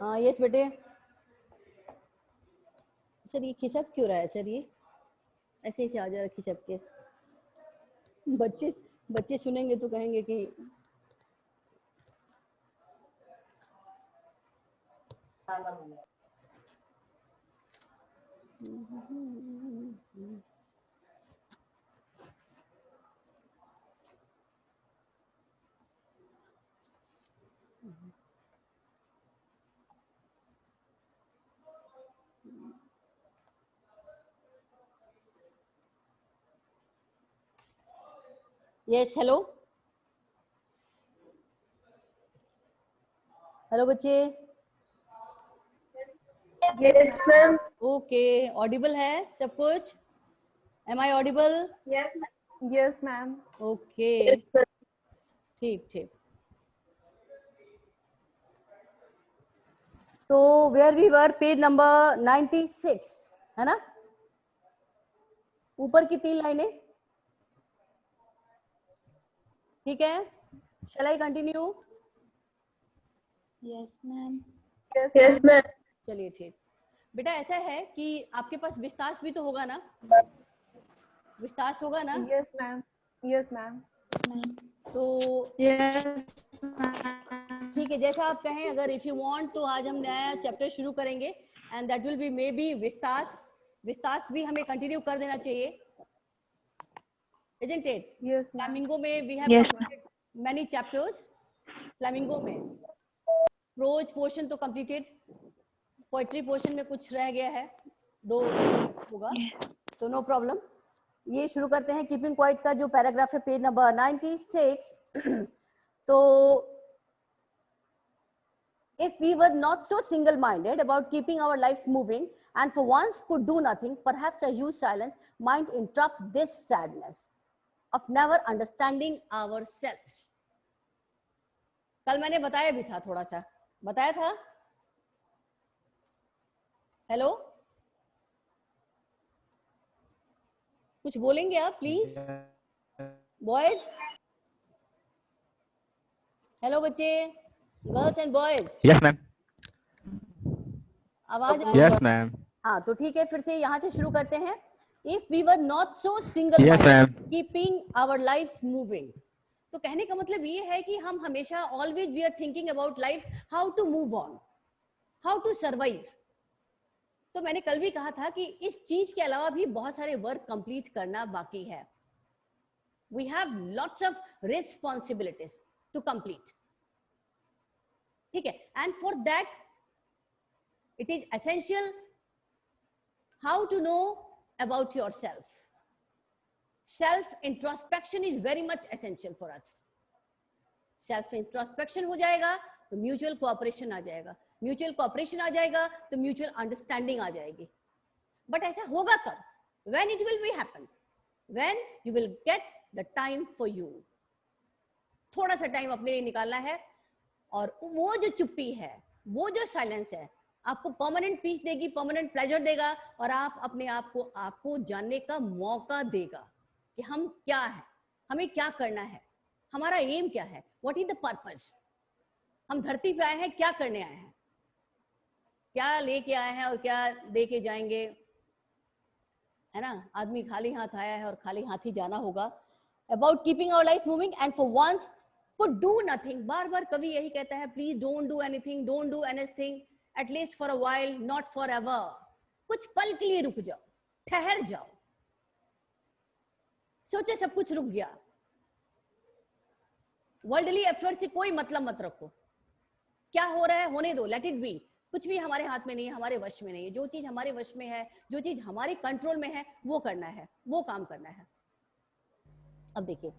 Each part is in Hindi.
हाँ यस बेटे। सर ये खिसक क्यों रहा है सर? ये ऐसे ही आ जा रहा खिसक के। बच्चे बच्चे सुनेंगे तो कहेंगे कि यस हेलो हेलो बच्चे। Yes ma'am. ओके ऑडिबल है सब कुछ? Am I audible? Yes ma'am. Okay ठीक ठीक। तो where we were page number 96 है ना? ऊपर की 3 लाइनें ठीक है। Shall I continue? Yes ma'am. Yes ma'am. चलिए ठीक। बेटा ऐसा है कि आपके पास विस्तार भी तो होगा ना? विस्तार होगा ना? Yes ma'am. Yes ma'am. तो यस ठीक है जैसा आप कहें। अगर इफ यू वांट तो आज हम नया चैप्टर शुरू करेंगे and that will be may be विस्तार भी हमें कंटिन्यू कर देना चाहिए, isn't it? Yes, ma'am. Flamingo में we have Yes, completed many chapters. Flamingo में प्रोज पोर्शन तो कंप्लीटेड, पोएट्री पोर्शन में कुछ रह गया है, 2 होगा तो नो प्रॉब्लम। ये शुरू करते हैं कीपिंग क्वाइट का जो पैराग्राफ है पेज नंबर 96। तो if we were not so single minded about keeping our lives moving and for once could do nothing, perhaps a huge silence might interrupt this sadness of never understanding ourselves. कल मैंने बताया भी था, थोड़ा सा बताया था। हेलो कुछ बोलेंगे आप प्लीज बॉयज? हेलो बच्चे, girls and boys, yes ma'am. आवाज आ यस मैम। हाँ तो ठीक है, फिर से यहाँ से शुरू करते हैं। If we were not so single yes ma'am. Keeping our life moving, तो कहने का मतलब ये है कि हम हमेशा always we are thinking about life, how to move on, how to survive. तो मैंने कल भी कहा था कि इस चीज के अलावा भी बहुत सारे वर्क कंप्लीट करना बाकी है। We have lots of responsibilities to complete, ठीक है। And for that it is essential how to know about yourself. Self introspection is very much essential for us. Self introspection हो जाएगा तो म्यूचुअल कोऑपरेशन आ जाएगा, म्यूचुअल कोऑपरेशन आ जाएगा तो म्यूचुअल अंडरस्टैंडिंग आ जाएगी। बट ऐसा होगा कब? When it will be happen, when you will get the time for you. थोड़ा सा टाइम अपने लिए निकालना है, और वो जो चुप्पी है, वो जो साइलेंस है, आपको परमानेंट पीस देगी, परमानेंट प्लेजर देगा, और आप अपने आप को आपको जानने का मौका देगा कि हम क्या है, हमें क्या करना है, हमारा एम क्या है, व्हाट इज द पर्पस। हम धरती पे आए हैं, क्या करने आए हैं, क्या लेके आए हैं और क्या दे के जाएंगे, है ना। आदमी खाली हाथ आया है और खाली हाथ ही जाना होगा। About keeping our life moving and for once could do nothing. बार बार कवि यही कहता है, please don't do anything, don't do anything, at least for a while, not for ever. कुछ पल के लिए रुक जाओ, ठहर जाओ। सोचे सब कुछ रुक गया, वर्ल्डली एफर्ट से कोई मतलब मत रखो, क्या हो रहा है होने दो, लेट इट बी। कुछ भी हमारे हाथ में नहीं है, हमारे वश में नहीं है। जो चीज हमारे वश में है, जो चीज हमारे कंट्रोल में है, वो करना है, वो काम करना है। अब देखिए,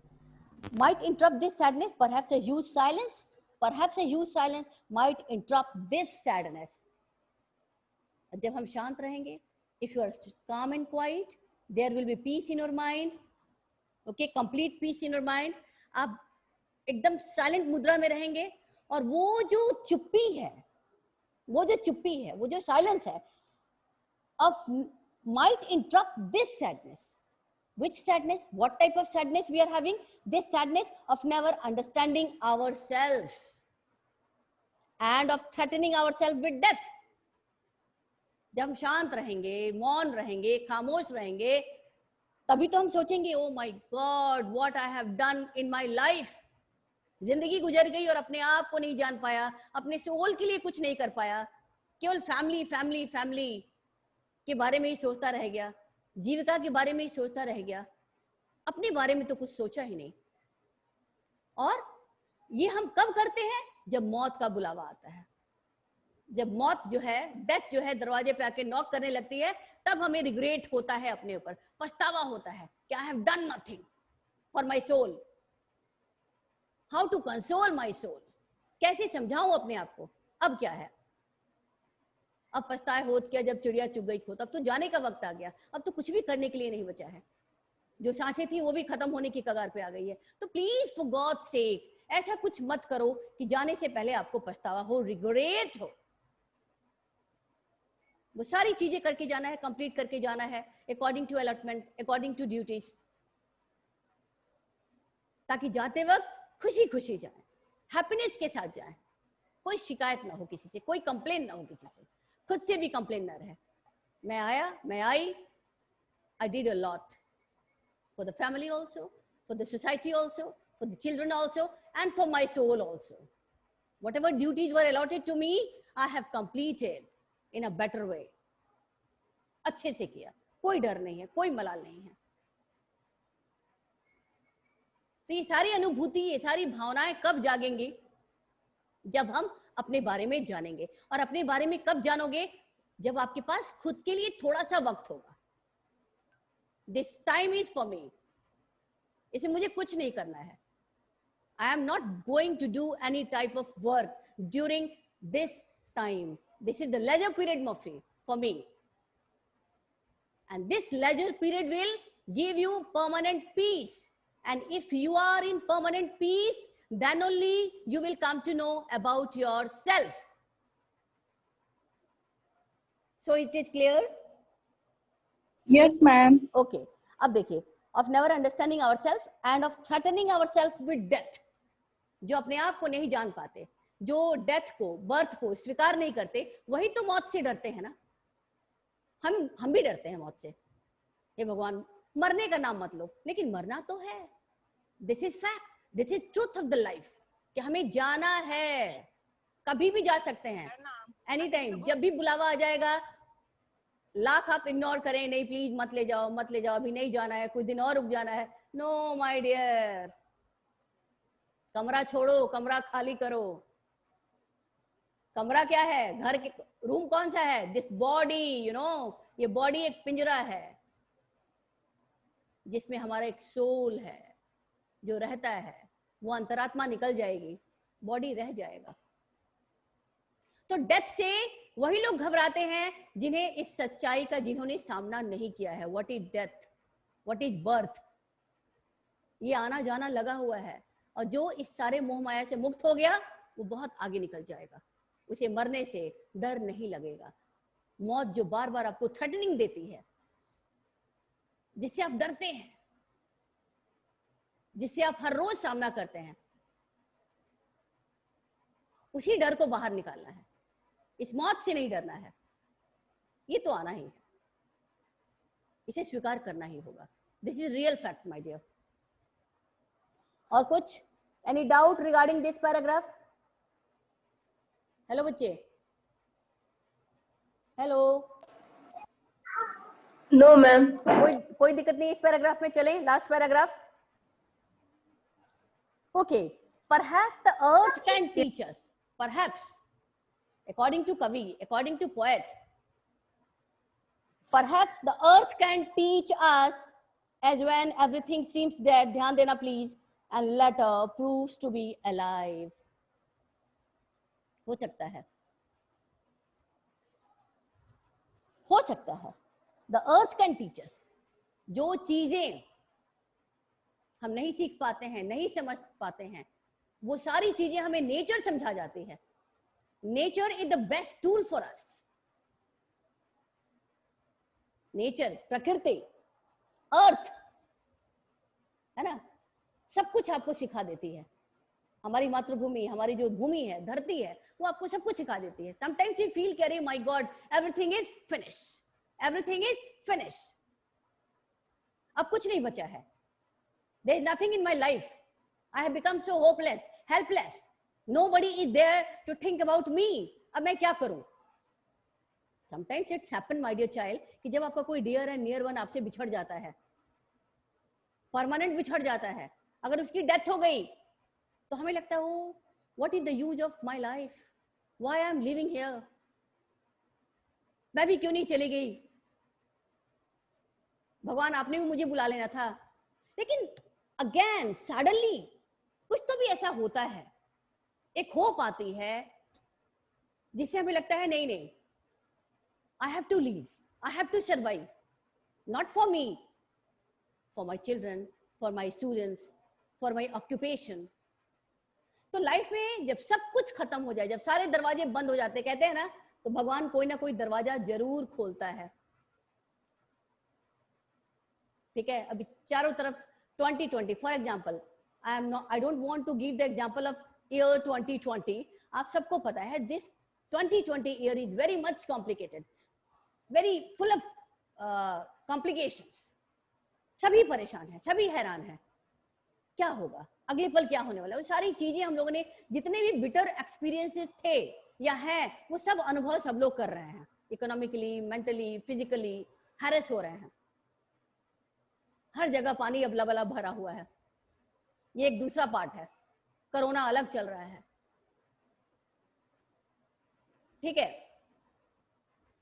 might interrupt this sadness, perhaps a huge silence, perhaps a huge silence might interrupt this sadness. जब हम शांत रहेंगे, if you are calm and quiet, there will be peace in your mind, okay, complete peace in your mind. आप एकदम साइलेंट मुद्रा में रहेंगे, और वो जो चुप्पी है, वो जो चुप्पी है, वो जो साइलेंस है, of might interrupt this sadness. Which sadness? What type of sadness we are having? This sadness of never understanding ourselves. and of threatening ourselves with death. जब हम शांत रहेंगे, मौन रहेंगे, खामोश रहेंगे, तभी तो हम सोचेंगे oh my God what I have done in my life. जिंदगी गुजर गई और अपने आप को नहीं जान पाया, अपने सोल के लिए कुछ नहीं कर पाया, केवल फैमिली फैमिली फैमिली के बारे में ही सोचता रह गया, जीविका के बारे में ही सोचता रह गया, अपने बारे में तो कुछ सोचा ही नहीं. और ये हम कब करते हैं? जब मौत का बुलावा आता है, जब मौत जो है, डेथ जो है दरवाजे पे आके नॉक करने लगती है, तब हमें रिग्रेट होता है, अपने ऊपर पछतावा होता है कि I have done nothing for my soul. How to console my soul, कैसे समझाऊं अपने आप को. अब क्या है? अब पछताए होत क्या जब चिड़िया चुग गई खो. अब तो जाने का वक्त आ गया, अब तो कुछ भी करने के लिए नहीं बचा है. जो सांसें थी वो भी खत्म होने की कगार पे आ गई है. तो प्लीज फॉर गॉड सेक ऐसा कुछ मत करो कि जाने से पहले आपको पछतावा हो, रिग्रेट हो. वो सारी चीजें करके जाना है, कंप्लीट करके जाना है according to allotment, according to duties, ताकि जाते वक्त खुशी खुशी जाए, हैप्पीनेस के साथ जाए, कोई शिकायत ना हो किसी से, कोई कंप्लेन ना हो किसी से, खुद से भी कंप्लेन ना रहे. मैं आया, मैं आई, I did a lot for the family also, for the society also, for the children also, and for my soul also. Whatever duties were allotted to me, I have completed in a better way. अच्छे से किया, कोई डर नहीं है, कोई मलाल नहीं है. तो ये सारी अनुभूति, ये सारी भावनाएं कब जागेंगी? जब हम अपने बारे में जानेंगे. और अपने बारे में कब जानोगे? जब आपके पास खुद के लिए थोड़ा सा वक्त होगा. This time is for me. इसे मुझे कुछ नहीं करना है. I am not going to do any type of work during this time. This is the leisure period for me. And this leisure period will give you permanent peace. And if you are in permanent peace, then only you will come to know about yourself. So it is clear? Yes, ma'am. Okay. अब देखिए, of never understanding ourselves and of threatening ourselves with death. जो अपने आप को नहीं जान पाते, जो डेथ को, बर्थ को स्वीकार नहीं करते, वही तो मौत से डरते हैं ना. हम भी डरते हैं मौत से. हे भगवान, मरने का नाम मत लो, लेकिन मरना तो है. This is fact, this is truth of the life, कि हमें जाना है, कभी भी जा सकते हैं, एनी टाइम, जब भी बुलावा आ जाएगा. लाख आप इग्नोर करें, नहीं प्लीज मत ले जाओ, मत ले जाओ, अभी नहीं जाना है, कुछ दिन और रुक जाना है. नो माय डियर, कमरा छोड़ो, कमरा खाली करो. कमरा क्या है? घर के रूम कौन सा है? दिस बॉडी, यू नो, ये बॉडी एक पिंजरा है जिसमें हमारा एक सोल है जो रहता है. वो अंतरात्मा निकल जाएगी, बॉडी रह जाएगा. तो डेथ से वही लोग घबराते हैं जिन्हें इस सच्चाई का, जिन्होंने सामना नहीं किया है. What is death, what is birth, ये आना जाना लगा हुआ है. और जो इस सारे मोह माया से मुक्त हो गया, वो बहुत आगे निकल जाएगा. उसे मरने से डर नहीं लगेगा. मौत जो बार बार आपको थ्रेटनिंग देती है, जिससे आप डरते हैं, जिससे आप हर रोज सामना करते हैं, उसी डर को बाहर निकालना है. इस मौत से नहीं डरना है, ये तो आना ही है, इसे स्वीकार करना ही होगा. This is real fact my dear. और कुछ, any doubt regarding this paragraph? Hello बच्चे, हेलो. No, ma'am. कोई दिक्कत नहीं, इस पैराग्राफ में चलें. Last paragraph. Okay. Perhaps the earth can teach us, perhaps, according to Kavi, according to poet, perhaps the earth can teach us as when everything seems dead, ध्यान देना please, and later proves to be alive. हो सकता है, हो सकता है. The earth can teach us. जो चीजें हम नहीं सीख पाते हैं, नहीं समझ पाते हैं, वो सारी चीजें हमें नेचर समझा जाती है. Nature is the best tool for us. Nature, प्रकृति, अर्थ, है ना, सब कुछ आपको सिखा देती है. हमारी मातृभूमि, हमारी जो भूमि है, धरती है, वो आपको सब कुछ सिखा देती है. समटाइम्स यू फील कि अरे my god, everything is finish, everything is finish, अब कुछ नहीं बचा है. There is nothing in my life, I have become so hopeless, helpless, nobody is there to think about me. अब मैं क्या करूं? Sometimes it's happen my dear child कि जब आपका कोई डियर एंड नियर वन आपसे बिछड़ जाता है, परमानेंट बिछड़ जाता है, अगर उसकी डेथ हो गई तो हमें लगता है oh what is the use of my life, why I am living here, मैं भी क्यों नहीं चली गई, भगवान आपने भी मुझे बुला लेना था. लेकिन अगेन सडनली कुछ तो भी ऐसा होता है, एक होप आती है जिससे हमें लगता है नहीं नहीं, I have to live, I have to survive, not for me, for my children, for my students, for my occupation. तो लाइफ में जब सब कुछ खत्म हो जाए, जब सारे दरवाजे बंद हो जाते, कहते हैं ना, तो भगवान कोई ना कोई दरवाजा जरूर खोलता है. ठीक है, अभी चारों तरफ 2020 for example, I don't want to give the example of year 2020. आप सबको पता है this 2020 year is very much complicated, very full of complications. सभी परेशान हैं, सभी हैरान हैं, क्या होगा अगले पल, क्या होने वाला है. वो सारी चीजें हम लोगों ने, जितने भी बिटर एक्सपीरियंसेस थे या हैं, वो सब अनुभव सब लोग कर रहे हैं. इकोनॉमिकली, मेंटली, फिजिकली हैरेस हो रहे हैं. हर जगह पानी अब लबालब भरा हुआ है. ये एक दूसरा पार्ट है. कोरोना अलग चल रहा है. ठीक है,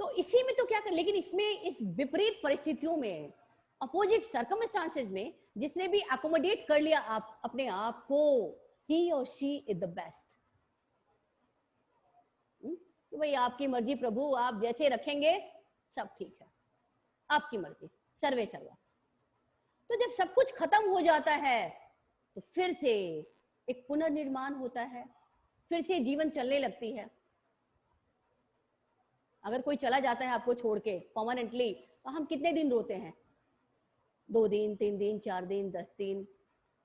तो इसी में तो क्या कर, लेकिन इसमें, इस विपरीत परिस्थितियों में, अपोजिट सर्कमस्टांसेस में, जिसने भी अकोमोडेट कर लिया आप अपने आप को, ही और शी इज द बेस्ट. भाई आपकी मर्जी प्रभु, आप जैसे रखेंगे सब ठीक है, आपकी मर्जी, सर्वे सर्वा. तो जब सब कुछ खत्म हो जाता है तो फिर से एक पुनर्निर्माण होता है, फिर से जीवन चलने लगती है. अगर कोई चला जाता है आपको छोड़ के परमानेंटली, तो हम कितने दिन रोते हैं? 2 दिन, 3 दिन, 4 दिन, 10 दिन,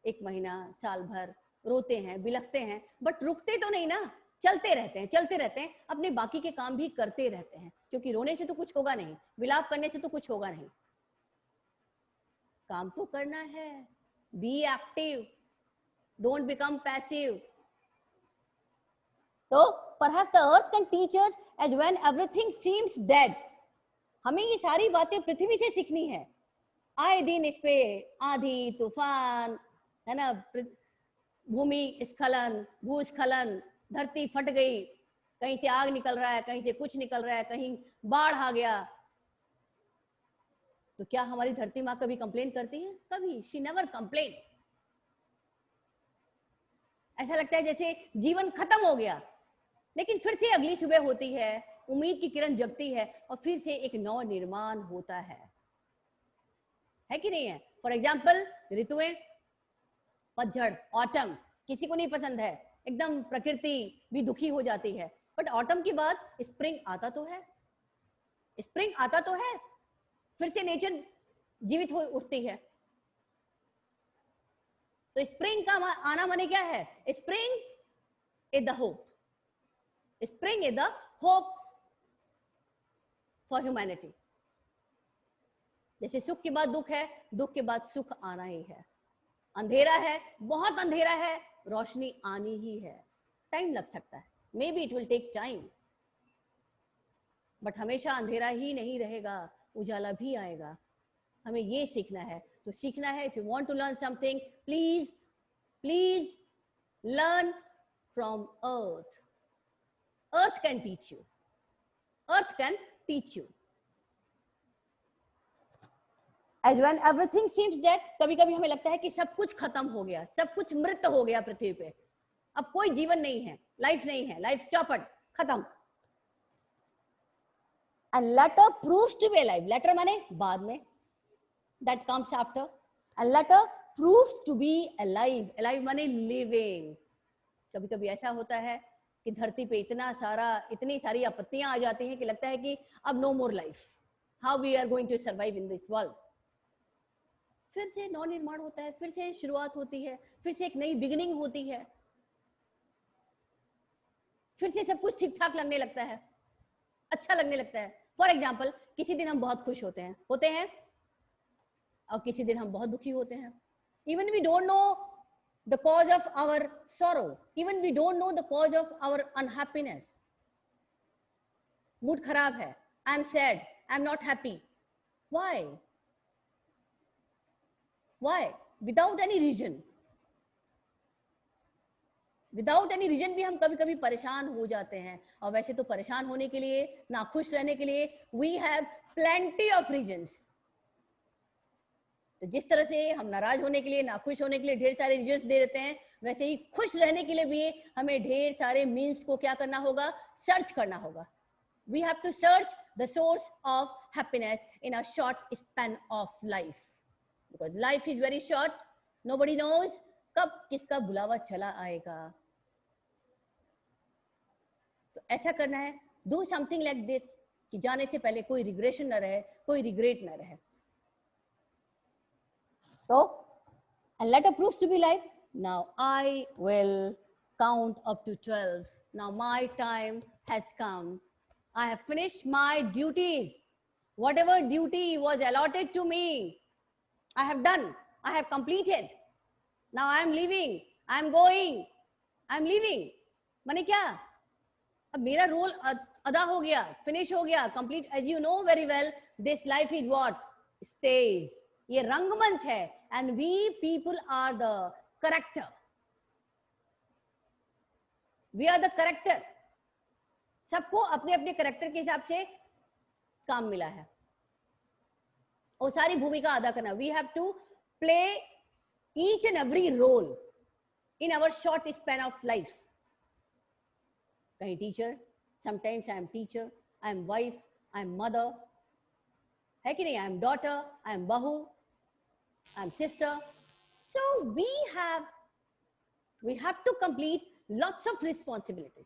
1 महीना, साल भर रोते हैं, बिलखते हैं, बट रुकते तो नहीं ना, चलते रहते हैं, चलते रहते हैं, अपने बाकी के काम भी करते रहते हैं, क्योंकि रोने से तो कुछ होगा नहीं, विलाप करने से तो कुछ होगा नहीं. काम तो करना है. Be active, don't become passive. तो perhaps the earth can teach us as when everything seems dead. हमें ये सारी बातें पृथ्वी से सीखनी है. आए दिन इस पे आंधी तूफान है ना, भूमि स्खलन, भूस्खलन, धरती फट गई, कहीं से आग निकल रहा है, कहीं से कुछ निकल रहा है, कहीं बाढ़ आ गया. तो क्या हमारी धरती माँ कभी कंप्लेन करती है? कभी, शी नेवर कंप्लेन. ऐसा लगता है जैसे जीवन खत्म हो गया, लेकिन फिर से अगली सुबह होती है, उम्मीद की किरण जगती है, और फिर से एक नव निर्माण होता है कि नहीं है? फॉर एग्जाम्पल ऋतुएं, पतझड़, ऑटम, किसी को नहीं पसंद है, एकदम प्रकृति भी दुखी हो जाती है. बट ऑटम के बाद स्प्रिंग आता तो है, स्प्रिंग आता तो है, फिर से नेचर जीवित हो उठती है. तो स्प्रिंग का आना माने क्या है? Spring is the hope, spring is the hope for humanity. जैसे सुख के बाद दुख है, दुख के बाद सुख आना ही है. अंधेरा है, बहुत अंधेरा है, रोशनी आनी ही है. टाइम लग सकता है, maybe it will take time, but हमेशा अंधेरा ही नहीं रहेगा, उजाला भी आएगा. हमें ये सीखना है. तो सीखना है, if you want to learn something, please please learn from earth. Earth can teach you, earth can teach you. As when everything seems dead, कभी कभी हमें लगता है कि सब कुछ खत्म हो गया, सब कुछ मृत हो गया पृथ्वी पे, अब कोई जीवन नहीं है, लाइफ नहीं है, लाइफ चौपट, खत्म. And latter proves to be alive. Latter माने बाद में, that comes after. And latter proves to be alive. Alive माने living. कभी कभी ऐसा होता है कि धरती पे इतनी सारी आपत्तियां आ जाती हैं कि लगता है कि अब no more life. How we are going to survive in this world? फिर से नव निर्माण होता है, फिर से शुरुआत होती है, फिर से एक नई बिगिनिंग होती है. फिर से सब कुछ ठीक ठाक लगने लगता है, अच्छा लगने लगता है. फॉर एग्जाम्पल, किसी दिन हम बहुत खुश होते हैं और किसी दिन हम बहुत दुखी होते हैं. Even we don't know the cause of our sorrow, even we don't know the cause of our unhappiness. Mood खराब है, I am sad, I am not happy. Why? Without any reason. Without any reason भी हम कभी कभी परेशान हो जाते हैं. और वैसे तो परेशान होने के लिए, ना खुश रहने के लिए, we have plenty of reasons. तो जिस तरह से हम नाराज होने के लिए, ना खुश होने के लिए ढेर सारे रीजन्स दे देते हैं, वैसे ही खुश रहने के लिए भी हमें ढेर सारे मीन्स को क्या करना होगा, सर्च करना होगा. We have to search the source of happiness in a short span of life, because life is very short. Nobody knows कब किसका बुलावा चला आएगा. तो ऐसा करना है, डू समथिंग लाइक दिस, कि जाने से पहले कोई रिग्रेशन न रहे, कोई रिग्रेट न रहे. तो and letter proves to be life. Now I will count up to 12. Now my time has come. I have finished my duties. Whatever duty was allotted to me, I have done. I have completed. Now I am leaving. I am going. I am leaving. माने क्या? अब मेरा रोल अदा हो गया, फिनिश हो गया, complete. As you know very well, this life is what? Stage. ये रंगमंच है. And we people are the character. We are the character. सबको अपने अपने करेक्टर के हिसाब से काम मिला है और सारी भूमिका अदा करना. We have to play each and every role in our short span of life. कहीं teacher, sometimes I am teacher, I am wife, I am mother, है कि नहीं? I am daughter, I am बहू, I am sister. So we have to complete lots of responsibilities.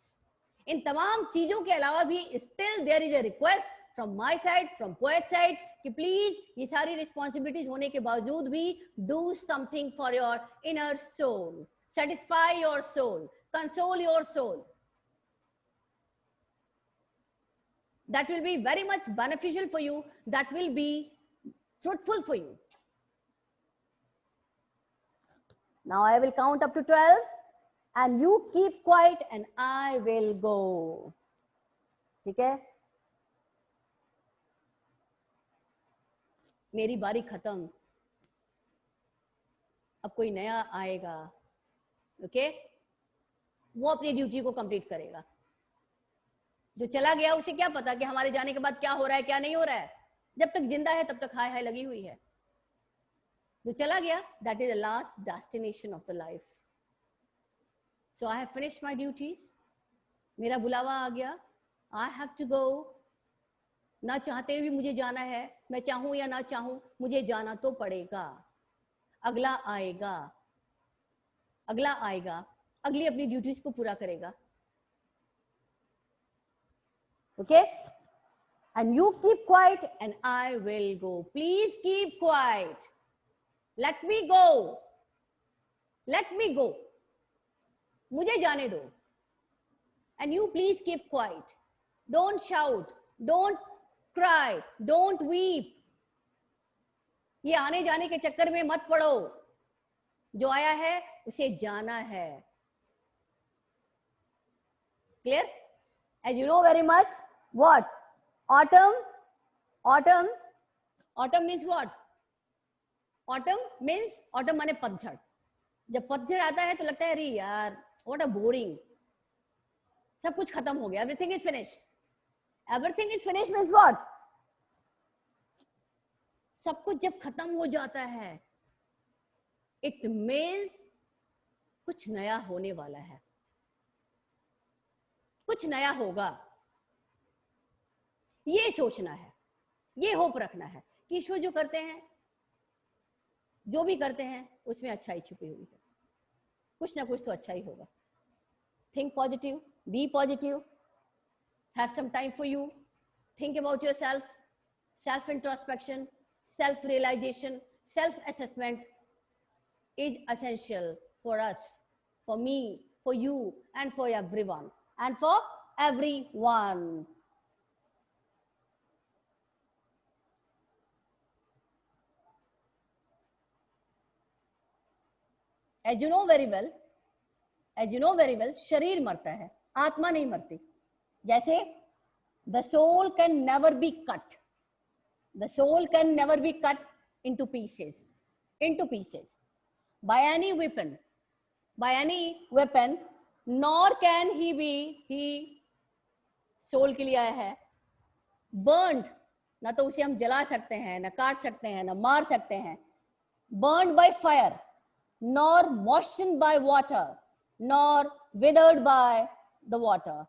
इन तमाम चीजों के अलावा भी still there is a request from my side, from poet side, कि प्लीज ये सारी रिस्पॉन्सिबिलिटीज होने के बावजूद भी do something for your inner soul, satisfy your soul, console your soul. That will be very much beneficial for you. That will be fruitful for you. Now I will count up to 12 and you keep quiet and I will go. ठीक है? मेरी बारी खत्म, अब कोई नया आएगा. ओके? वो अपनी ड्यूटी को कंप्लीट करेगा. जो चला गया उसे क्या पता कि हमारे जाने के बाद क्या हो रहा है, क्या नहीं हो रहा है. जब तक जिंदा है तब तक हाय हाय लगी हुई है. जो चला गया, that is the last destination of the life. So I have finished my duties. मेरा बुलावा आ गया. I have to go. ना चाहते हुए भी मुझे जाना है. मैं चाहूं या ना चाहूं, मुझे जाना तो पड़ेगा. अगला आएगा, अगला आएगा, अगली अपनी ड्यूटीज को पूरा करेगा. Okay? And you keep quiet and I will go. Please keep quiet. Let me go. Let me go. मुझे जाने दो. And you please keep quiet. Don't shout. Don't cry. Don't weep. ये आने जाने के चक्कर में मत पड़ो. जो आया है उसे जाना है. Clear? As you know very much, what? Autumn means what? Autumn माने पतझड़. जब पतझड़ आता है तो लगता है अरे यार, what a boring. सब कुछ खत्म हो गया. Everything is finished. Everything is finished means what? सब कुछ जब खत्म हो जाता है, it means कुछ नया होने वाला है, कुछ नया होगा. ये सोचना है, ये होप रखना है कि ईश्वर जो करते हैं, जो भी करते हैं, उसमें अच्छाई छुपी हुई है. कुछ ना कुछ तो अच्छा ही होगा. Think positive, be positive, have some time for you, think about yourself. Self introspection, self realization, self assessment is essential for us, for me, for you and for everyone. and for everyone. As you know very well, शरीर मरता है, आत्मा नहीं मरती. जैसे the soul can never be cut. The soul can never be cut into pieces by any weapon, nor can he soul के लिए आया है, burned. ना तो उसे हम जला सकते हैं, ना काट सकते हैं, ना मार सकते हैं. Burned by fire, nor moistened by water, nor withered by the water.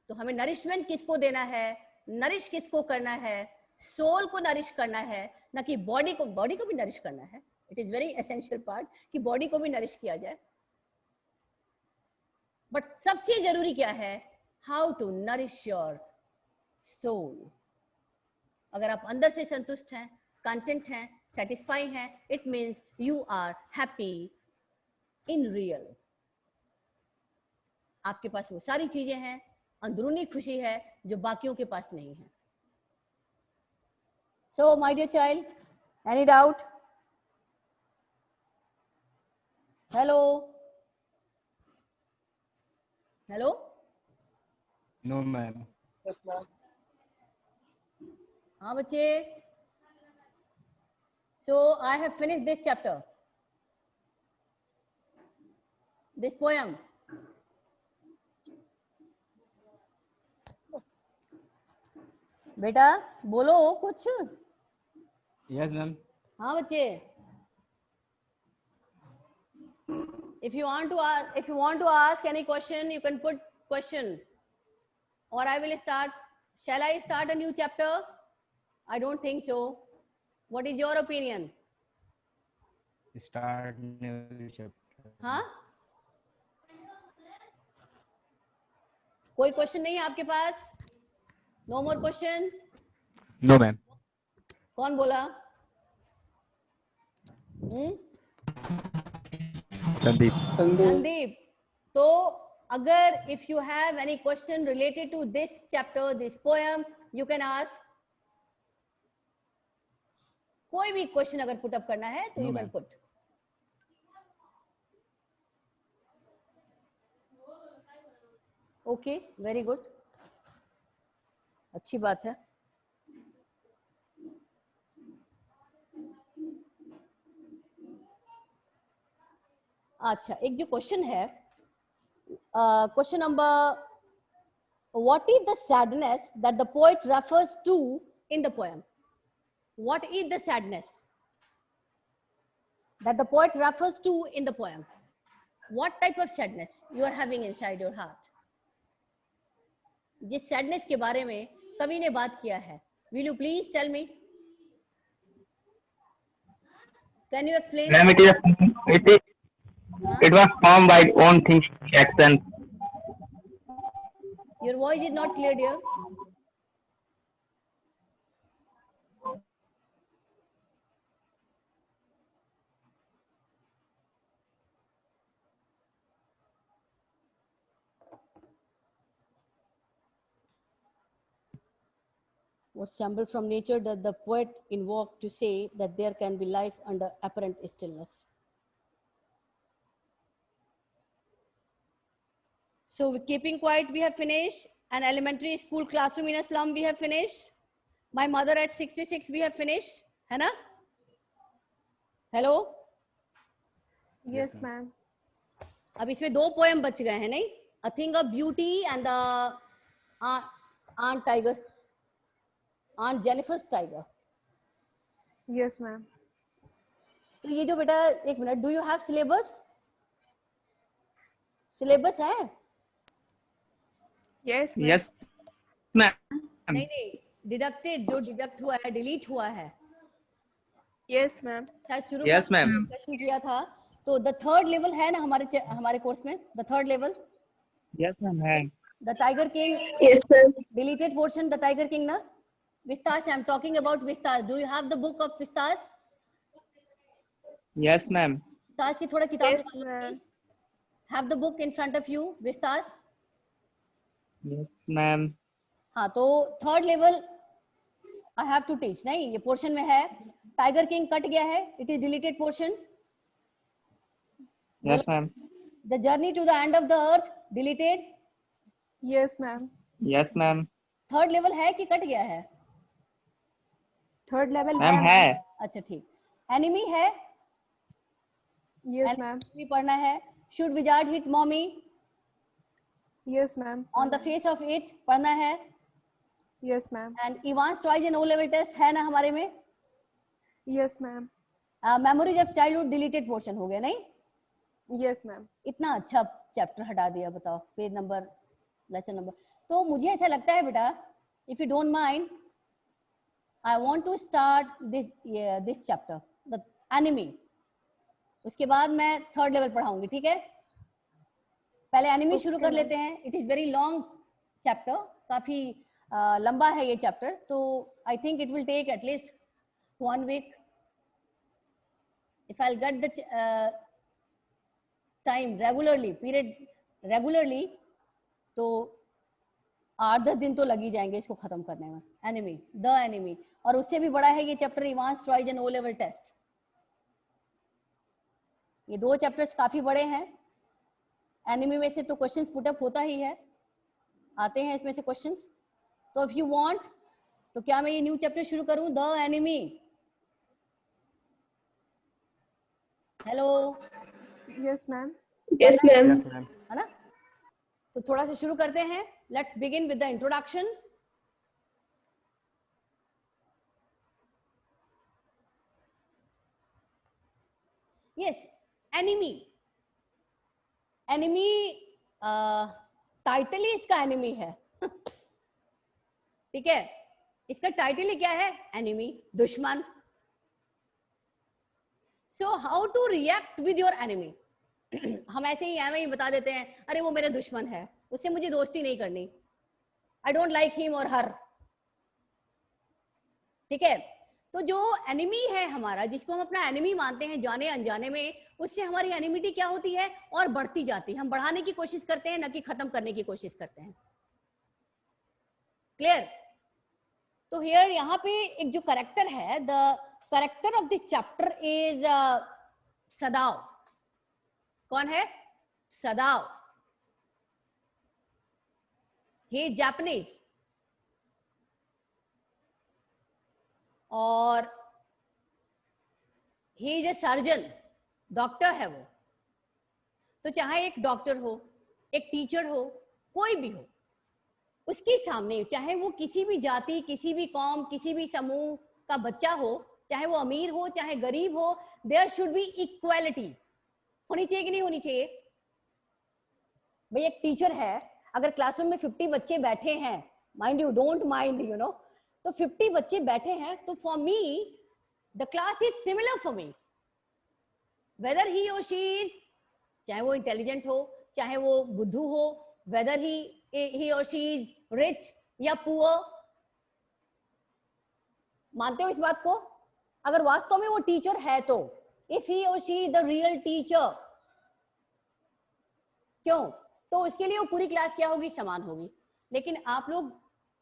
तो हमें नरिशमेंट किसको देना है, नरिश किसको करना है, सोल को नरिश करना है, ना कि बॉडी को भी नरिश करना है. It is very essential part कि बॉडी को भी नरिश किया जाए. बट सबसे जरूरी क्या है, how to nourish your soul. अगर आप अंदर से संतुष्ट हैं, कंटेंट हैं, सेटिस्फाई हैं, it means you are happy in real. आपके पास वो सारी चीजें हैं, अंदरूनी खुशी है जो बाकियों के पास नहीं है. So my dear child, any doubt? Hello? No ma'am. हाँ बच्चे. So I have finished this chapter, this poem. बेटा बोलो कुछ. Yes ma'am. हाँ बच्चे. If you want to ask any question, you can put question, or I will start. Shall I start a new chapter? I don't think so. What is your opinion? Start new chapter. हाँ, कोई क्वेश्चन नहीं है आपके पास? No more question? No ma'am. कौन बोला? संदीप. तो अगर if you have any question related to this chapter, this poem, you can ask. कोई भी क्वेश्चन अगर पुट अप करना है तो No, you can ma'am. put. Okay, very good. अच्छी बात है. अच्छा, एक जो क्वेश्चन है, question number, what is the sadness that the poet refers to in the poem? What is the sadness that the poet refers to in the poem? What type of sadness you are having inside your heart? जिस sadness के बारे में कवि ने बात किया है, will you please tell me? Can you explain? Ma'am, it was formed by own things action. Your voice is not clear, dear. What symbol from nature that the poet invoked to say that there can be life under apparent stillness? So keeping quiet we have finished. An elementary school classroom in a slum we have finished. My mother at 66 we have finished. है ना? Hello? Yes, ma'am. अब इसमें दो पोएम बच गए हैं नहीं? A Thing of Beauty and the Aunt Jennifer's Tiger. Yes, ma'am. तो ये जो बेटा, एक minute, do you have syllabus? Syllabus है? Yes, ma'am. Yes, ma'am. नहीं, डिडक्टेड, जो डिडक्ट हुआ है, डिलीट हुआ है. Yes, ma'am. शायद शुरू Yes, में ma'am. डिस्कशन किया था. तो द थर्ड लेवल है ना हमारे कोर्स में? The third level, Yes, ma'am. The tiger king. Yes, ma'am. Deleted portion, the Tiger King, na? Vistas, I'm talking about Vistas. Do you have the book of Vistas? Yes, ma'am. Vistas की थोड़ा किताब Yes, निकालो. ma'am. Have the book in front of you विस्तास? Yes, ma'am. हाँ, तो third level I have to teach, नहीं ये पोर्शन में है। टाइगर किंग कट गया है, it is deleted portion. Yes, ma'am. The journey to the end of the earth deleted. Yes, ma'am. Yes, ma'am. Third level है कि कट गया है? Third level Ma'am है है। अच्छा ठीक। एनिमी है? Yes, ma'am. भी पढ़ना है। Should wizard hit mommy Yes, ma'am. On the face of it पढ़ना है। Yes, ma'am. And Evans choice and O level test है ना हमारे में? Yes, ma'am. Memories of childhood deleted portion हो गया, नहीं? Yes, ma'am. इतना अच्छा चैप्टर हटा दिया, बताओ। Page number, lesson number. तो मुझे ऐसा लगता है बेटा, if you don't mind, I want to start this chapter the enemy. उसके बाद मैं थर्ड लेवल पढ़ाऊंगी, ठीक है? पहले एनिमी शुरू कर लेते हैं। It is very long chapter, काफी लंबा है ये चैप्टर, तो I think it will take at least 1 week if I'll get the time regularly, period regularly, तो 8-10 दिन तो लग ही जाएंगे इसको खत्म करने में। एनिमी, द एनिमी, और उससे भी बड़ा है ये chapter Evans choice and O level test. ये 2 चैप्टर्स काफी बड़े हैं। एनिमी में से तो क्वेश्चंस पुट अप होता ही है, आते हैं इसमें से क्वेश्चंस। तो इफ यू वांट, तो क्या मैं ये न्यू चैप्टर शुरू करूं, the enemy? Hello, Yes, ma'am. Yes, ma'am. Yes, ma'am. है ना? तो थोड़ा सा शुरू करते हैं। Let's begin with the introduction. Yes, enemy. Enemy title ही इसका एनिमी है। ठीक है, इसका टाइटल ही क्या है? एनिमी, दुश्मन। So how to react with your enemy? हम ऐसे ही एम ही बता देते हैं, अरे वो मेरा दुश्मन है, उससे मुझे दोस्ती नहीं करनी, आई डोंट लाइक हिम और हर। ठीक है, तो जो एनिमी है हमारा, जिसको हम अपना एनिमी मानते हैं जाने अनजाने में, उससे हमारी एनिमिटी क्या होती है? और बढ़ती जाती है। हम बढ़ाने की कोशिश करते हैं, न कि खत्म करने की कोशिश करते हैं। क्लियर? तो हियर यहाँ पे एक जो करेक्टर है, the character of the chapter is सदाव। कौन है? सदाव। ही इज जापानीज और he is a surgeon, doctor है वो। तो चाहे एक डॉक्टर हो, एक टीचर हो, कोई भी हो, उसके सामने चाहे वो किसी भी जाति, किसी भी कौम, किसी भी समूह का बच्चा हो, चाहे वो अमीर हो चाहे गरीब हो, देयर शुड बी इक्वालिटी। होनी चाहिए कि नहीं होनी चाहिए? भाई एक टीचर है, अगर क्लासरूम में 50 बच्चे बैठे हैं, mind you, don't mind, you know, तो 50 बच्चे बैठे हैं, तो for me the class is similar for me, weather ही और शी इज, चाहे वो इंटेलिजेंट हो चाहे वो बुद्धू हो, वेदर ही और शी इज रिच या पुअर। मानते हो इस बात को? अगर वास्तव में वो टीचर है तो, इफ ही और she is the real teacher, क्यों? तो उसके लिए वो पूरी क्लास क्या होगी? समान होगी। लेकिन आप लोग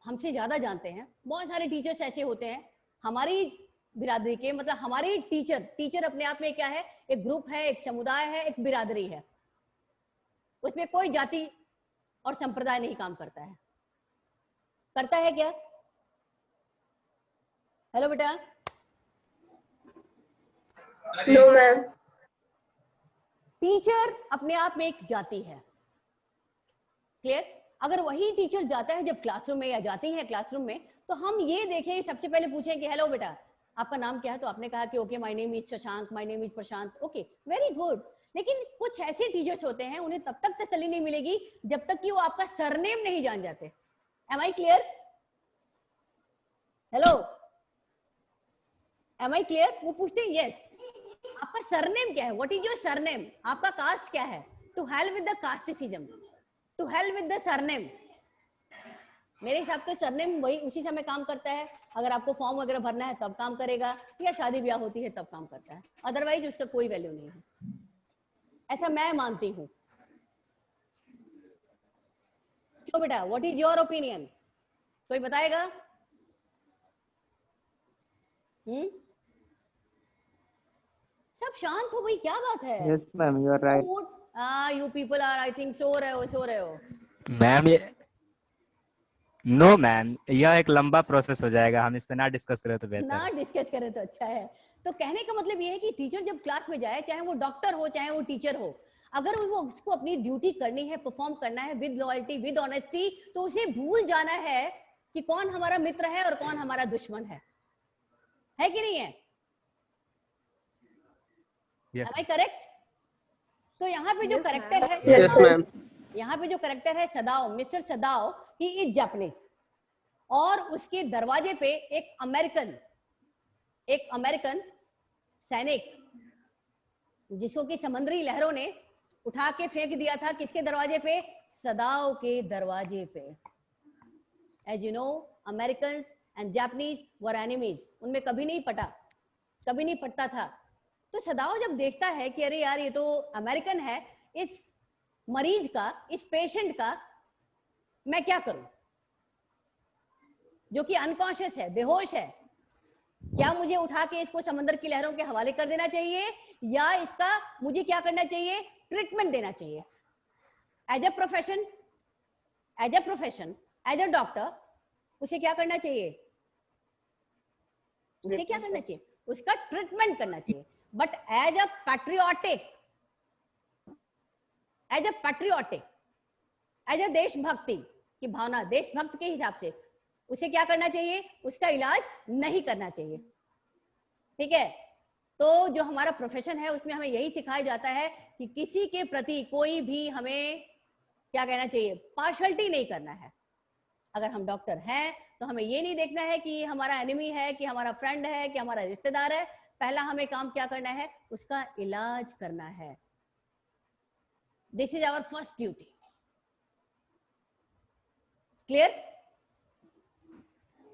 हमसे ज्यादा जानते हैं, बहुत सारे टीचर्स ऐसे होते हैं हमारी बिरादरी के, मतलब हमारी टीचर अपने आप में क्या है? एक ग्रुप है, एक समुदाय है, एक बिरादरी है। उसमें कोई जाति और संप्रदाय नहीं काम करता है। करता है क्या? हेलो बेटा। No, ma'am. टीचर अपने आप में एक जाति है। क्लियर? अगर वही टीचर जाता है जब क्लासरूम में, या जाती है क्लासरूम में, तो हम ये देखें, सबसे पहले पूछें कि हेलो बेटा, आपका नाम क्या है? तो आपने कहा कि okay, my name is Shashank, my name is Prashant. Okay, very good. लेकिन कुछ ऐसे टीचर्स होते हैं, उन्हें तब तक तसल्ली नहीं मिलेगी जब तक कि वो आपका सरनेम नहीं जान जाते। Am I clear? Hello, am I clear? वो पूछते हैं यस, आपका सरनेम क्या है? What is your surname? आपका कास्ट क्या है? To hell with the casteism, to hell with the surname. मेरे हिसाब से सरनेम वही उसी समय काम करता है। अगर आपको फॉर्म वगैरह भरना है तब काम करेगा, या शादी ब्याह होती है तब काम करता है, अदरवाइज उसका कोई वैल्यू नहीं है। ऐसा मैं मानती हूँ। क्यों बेटा, व्हाट इज योर ओपिनियन? कोई बताएगा? सब शांत हो भाई, क्या बात है? Yes, ma'am. You are right. You people are, I think so रहे हो। मैम ये नो मैम, यह एक लंबा प्रोसेस हो जाएगा, हम इस पे ना डिस्कस करें तो बेहतर ना है। डिस्कस करें तो अच्छा है। तो कहने का मतलब ये है कि टीचर जब क्लास में जाए, चाहे वो डॉक्टर हो चाहे वो टीचर हो, अगर वो उसको अपनी ड्यूटी करनी है, परफॉर्म करना है विद लॉयल्टी, विद ऑनेस्टी, तो उसे भूल जाना है कि कौन हमारा मित्र है और कौन हमारा दुश्मन है कि नहीं है? Yes. Am I correct? तो यहाँ पे जो Yes, करेक्टर है, Yes, ma'am. यहाँ पे जो करेक्टर है Sadao, mister Sadao, he is Japanese, और उसके दरवाजे पे एक अमेरिकन सैनिक, जिसको कि समुद्री लहरों ने उठा के फेंक दिया था, किसके दरवाजे पे? सदाओ के दरवाजे पे। As you know, American and Japanese were enemies, उनमें कभी नहीं पटता था। तो सदाओ जब देखता है कि अरे यार ये तो अमेरिकन है, इस मरीज का, इस पेशेंट का मैं क्या करूं, जो कि अनकॉन्शियस है, बेहोश है, क्या मुझे उठा के इसको समंदर की लहरों के हवाले कर देना चाहिए, या इसका मुझे क्या करना चाहिए? ट्रीटमेंट देना चाहिए। As a profession, as a doctor, उसे क्या करना चाहिए? उसका ट्रीटमेंट करना चाहिए। But as a patriotic, as a देशभक्ति की भावना, देशभक्त के हिसाब से उसे क्या करना चाहिए? उसका इलाज नहीं करना चाहिए। ठीक है? तो जो हमारा प्रोफेशन है उसमें हमें यही सिखाया जाता है कि किसी के प्रति कोई भी हमें क्या कहना चाहिए? पार्शलिटी नहीं करना है। अगर हम डॉक्टर हैं तो हमें ये नहीं देखना है कि हमारा एनिमी है, कि हमारा फ्रेंड है, कि हमारा रिश्तेदार है। पहला हमें काम क्या करना है? उसका इलाज करना है। This is our first duty. Clear?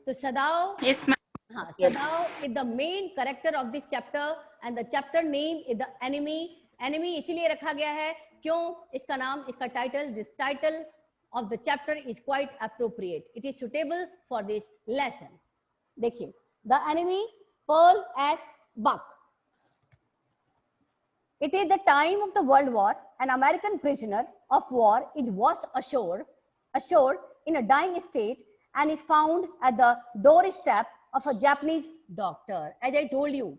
तो सदाओ, Yes, ma'am. हाँ, सदाओ is the main character of this chapter and the chapter name is the enemy. Enemy इसीलिए रखा गया है, क्यों? इसका नाम, इसका title, this title of the chapter is quite appropriate. It is suitable for this lesson. देखिए, the enemy, Pearl S. Buck. It is the time of the World War. An American prisoner of war is washed ashore in a dying state and is found at the doorstep of a Japanese doctor. As I told you,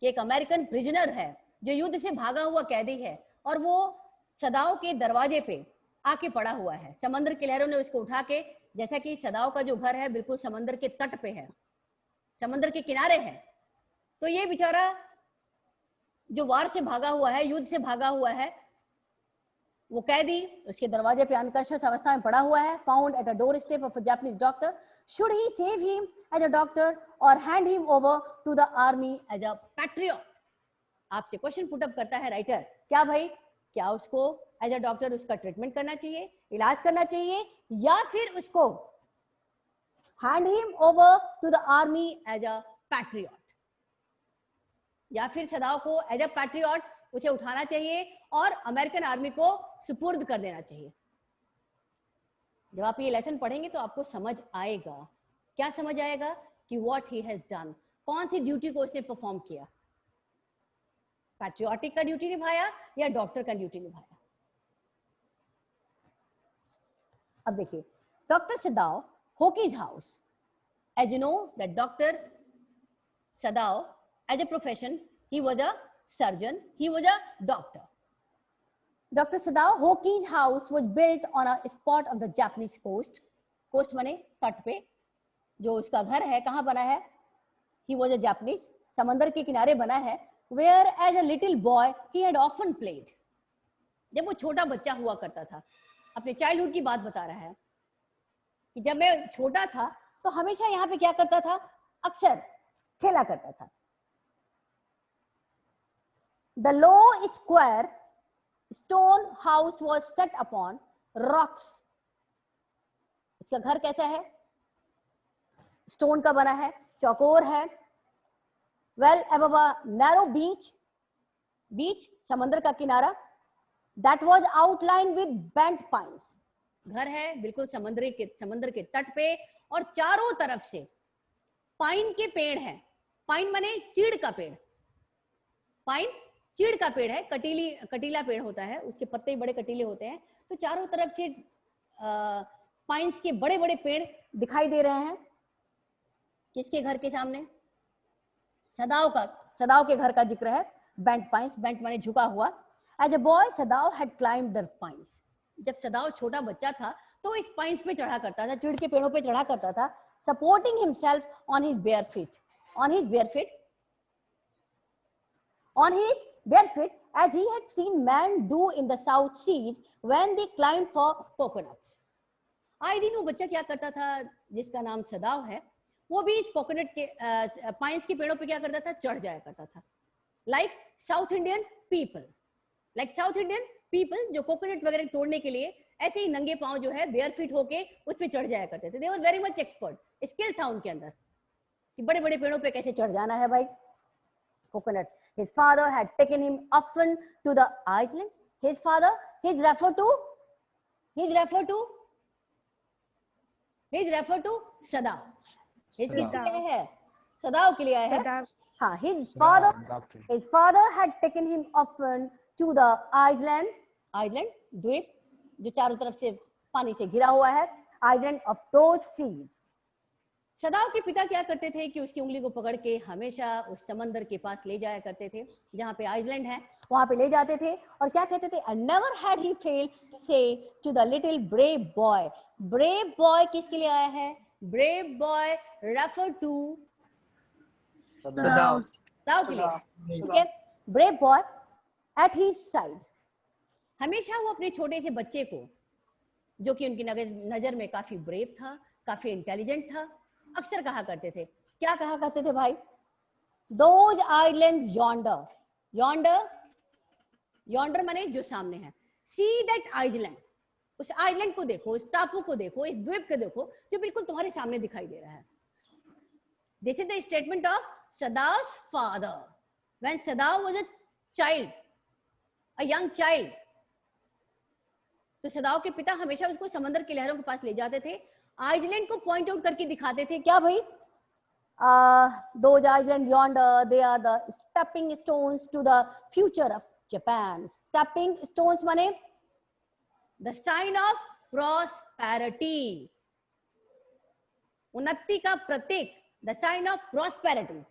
एक अमेरिकन प्रिजनर है जो युद्ध से भागा हुआ कैदी है, और वो सदाओ के दरवाजे पे आके पड़ा हुआ है। समंदर की लहरों ने उसको उठा के, जैसा कि सदाओ का जो घर है बिल्कुल समंदर के तट पे है, समंदर के किनारे है, तो ये बेचारा जो वार से भागा हुआ है, युद्ध से भागा हुआ है, वो कैदी उसके दरवाजे पे अनकॉन्शियस अवस्था में पड़ा हुआ है। Found at a door step of a Japanese doctor. Should he save him as a doctor और hand him over to the army as a patriot? आपसे क्वेश्चन पुट अप करता है राइटर, क्या भाई, क्या उसको एज अ डॉक्टर उसका ट्रीटमेंट करना चाहिए, इलाज करना चाहिए, या फिर उसको hand him over to the army as a patriot? या फिर सदाओ को एज अ पैट्रियट उसे उठाना चाहिए और अमेरिकन आर्मी को सुपुर्द कर देना चाहिए? जब आप ये लेसन पढ़ेंगे तो आपको समझ आएगा। क्या समझ आएगा? कि व्हाट ही हैज डन, कौन सी ड्यूटी को उसने परफॉर्म किया, पैट्रियोटिक का ड्यूटी निभाया या डॉक्टर का ड्यूटी निभाया। अब देखिए, doctor Sadao, Hoki's house, as you know that doctor Sadao as a profession, he was a surgeon, he was a doctor. Dr. Sadao Hoki's house was built on a spot of the Japanese coast. Coast माने तट पे, जो उसका घर है कहाँ बना है? He was a Japanese, समंदर के किनारे बना है। Where as a little boy he had often played. जब वो छोटा बच्चा हुआ करता था, अपने चाइल्डहुड की बात बता रहा है कि जब मैं छोटा था तो हमेशा यहाँ पे क्या करता था? अक्सर खेला करता था। The low square stone house was set upon rocks. इसका घर कैसा है? स्टोन का बना है, चौकोर है। Well above a narrow beach, समंदर का किनारा, that was outlined with bent pines. घर है बिल्कुल समंदर के तट पे, और चारों तरफ से पाइन के पेड़ हैं। पाइन माने चीड़ का पेड़। पाइन चीड़ का पेड़ है, कटीला पेड़ होता है, उसके पत्ते बड़े कटीले होते हैं। तो चारों तरफ से पाइन्स के बड़े बड़े पेड़ दिखाई दे रहे हैं। किसके घर के सामने? सदाव के घर का जिक्र है। बेंट पाइन्स, बेंट माने झुका हुआ। As a boy Sadao had climbed the pines. जब सदाव छोटा बच्चा था तो इस पाइन्स पे चढ़ा करता था, चीड़ के पेड़ों पे चढ़ा करता था, supporting himself on his bare feet, on his bare feet as he had seen men do in the South Seas when they climbed for coconuts. आए दिन वो बच्चा क्या करता था, जिसका नाम सदाव है, वो भी इस कोकोनट के पाइन्स के पेड़ों पे क्या करता था, चढ़ जाया करता था। लाइक साउथ इंडियन पीपल जो कोकोनट वगैरह तोड़ने के लिए ऐसे ही नंगे पांव जो है बेयर फीट होके उस पे चढ़ जाया करते थे। They were very much expert, skill था उनके अंदर कि बड़े बड़े पेड़ों पे कैसे चढ़ जाना है भाई। coconut. His father had taken him often to the island. His father, he's referred to Sadav. His किसके लिए है? सदाव के लिए है। हाँ, his father had taken him often to the island, द्वीप जो चारों तरफ से पानी से घिरा हुआ है, island of those seas. सदाव के पिता क्या करते थे कि उसकी उंगली को पकड़ के हमेशा उस समंदर के पास ले जाया करते थे, जहाँ पे आइलैंड है वहां पे ले जाते थे, और क्या कहते थे? And never had he failed to say to the little brave boy. brave boy किसके लिए आया है? brave boy refer to सदाव के लिए, ठीक है। brave boy at his side. हमेशा वो अपने छोटे से बच्चे को, जो कि उनकी नजर में काफी ब्रेव था, काफी इंटेलिजेंट था, अक्सर कहा करते थे, क्या कहा करते थे भाई? Those islands yonder माने जो सामने है। See that island, उस आइलैंड को देखो, इस टापू को देखो, इस द्वीप को देखो जो बिल्कुल तुम्हारे सामने दिखाई दे रहा है। This is the statement of Sadav's father when Sadav was a child, a young child. तो सदाव के पिता हमेशा उसको समंदर की लहरों के पास ले जाते थे, आइलैंड को पॉइंट आउट करके दिखाते थे। क्या भाई? Those islands yonder, they are the stepping stones to the future of Japan. Stepping stones माने the sign of prosperity, उन्नति का प्रतीक, the sign of prosperity.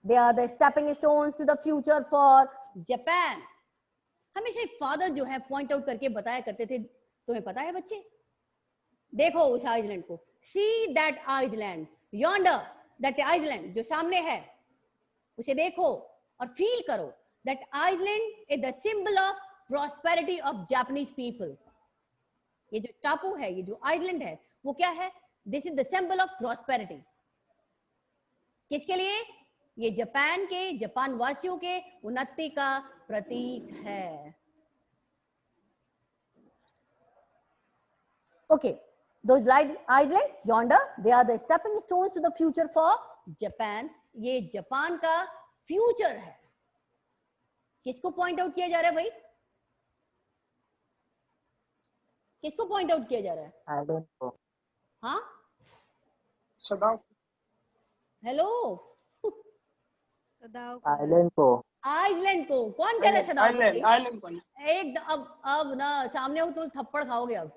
They are the stepping stones to the future for Japan. हमेशा फादर जो है पॉइंट आउट करके बताया करते थे। तुम्हें पता है बच्चे, देखो उस आइलैंड को, see that island yonder, that island जो सामने है उसे देखो और फील करो। That island is the symbol of prosperity of Japanese people. ये जो टापू है, ये जो आइलैंड है, वो क्या है? This is the symbol of prosperity. किसके लिए? ये जापान वासियों के उन्नति का प्रतीक है। Okay, those islands yonder, they are the stepping stones to the future for Japan. ये जापान का फ्यूचर है। किसको पॉइंट आउट किया जा रहा है भाई? किसको पॉइंट आउट किया जा रहा है? आइलैंड को। हाँ, सदाव। हेलो, आइलैंड को। आइलैंड को कौन कह रहा है? सदाव आइलैंड को। एक अब ना सामने हो तो थप्पड़ खाओगे अब।